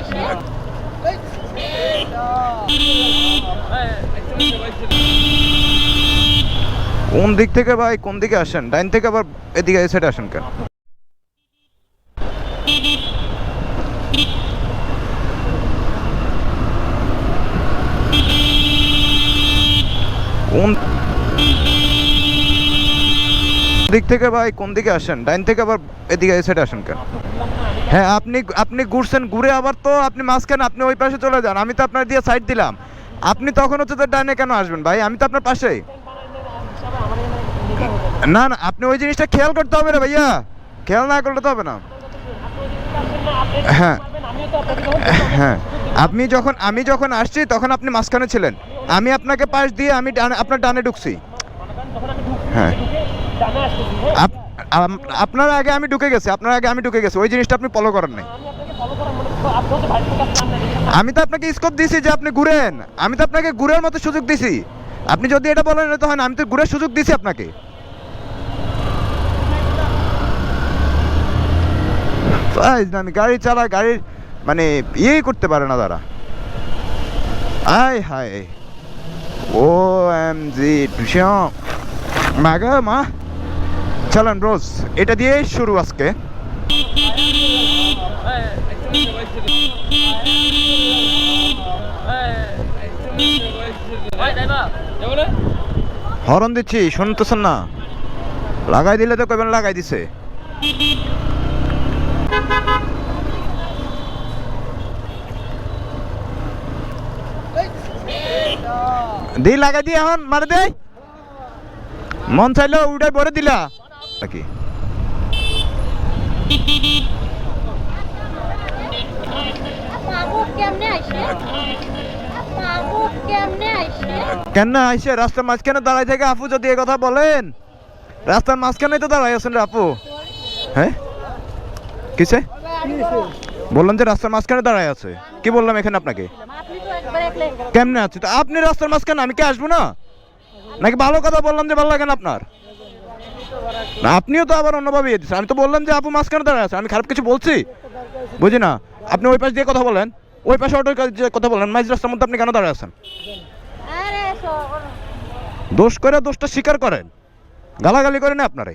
আইসে? কোন দিক থেকে ভাই, কোন দিকে আসেন? ডাইন থেকে আবার এদিকে এই সাইডে আসেন কেন? কোন দিক থেকে ভাই, কোন দিকে আসেন? ডাইন থেকে আবার এদিকে এই সাইডে আসেন কেন? হ্যাঁ, আপনি আপনি ঘুরছেন, ঘুরে আবার তো আপনি মাঝখানে আপনি ওই পাশে চলে যান। আমি তো আপনার দিয়ে সাইড দিলাম, আপনি তখন হচ্ছে তো ডাইনে কেন আসবেন ভাই? আমি তো আপনার পাশেই। না না, আপনি ওই জিনিসটা খেয়াল করতে হবে না ভাইয়া, খেয়াল না করলে তো হবে না। হ্যাঁ হ্যাঁ, আমি যখন আসছি তখন আপনি মাঝখানে ছিলেন, আমি আপনাকে পাশ দিয়ে আমি আপনার ডানে ঢুকছি। হ্যাঁ, আপনার আগে আমি ঢুকে গেছি, ওই জিনিসটা আপনি ফলো করেন নাই। আমি তো আপনাকে স্কোপ দিছি যে আপনি ঘুরেন, আমি তো আপনাকে ঘুরের মতো সুযোগ দিছি। আপনি যদি এটা বলেন তো হয় না, আমি তো ঘুরের সুযোগ দিছি আপনাকে। আমি গাড়ি চালাই, গাড়ির মানে ইয়েই করতে পারে না তারা। আয় হায়, ও এম জি মাগা মা। চলেন রোজ, এটা দিয়েই শুরু আজকে। হরন দিচ্ছি, শুনতেছেন না? লাগাই দিলে তো কবেন লাগাই দিছে। দি লাগাই দিয়ে এখন মারে দে, মন চাইলো উড়াই ভরে দিলা নাকি? কেন আইসে রাস্তার মাঝখানে দাঁড়াই থেকে আপু যদি এই কথা বলেন? রাস্তার মাঝখানে তো দাঁড়াই আছেন রে আপু। হ্যাঁ কিসে বললাম যে রাস্তার মাঝখানে দাঁড়ায় আছে, কি বললাম এখানে আপনাকে? কেমনে আছে তো আপনি রাস্তার মাঝখানে, আমি কি আসবো না নাকি? ভালো কথা বললাম যে ভালো লাগে না আপনার? না, আপনিও তো আবার অন্যভাবে ইয়ে দিচ্ছেন। আমি তো বললাম যে আপু মাঝখানে দাঁড়ায় আছে, আমি খারাপ কিছু বলছি? বুঝি না, আপনি ওই পাশ দিয়ে কথা বলেন, ওই পাশে অটোর কাছে কথা বলেন, মাঝ রাস্তার মধ্যে আপনি কেন দাঁড়ায় আছেন? দোষ করে দোষটা স্বীকার করেন, গালাগালি করেন আপনারে।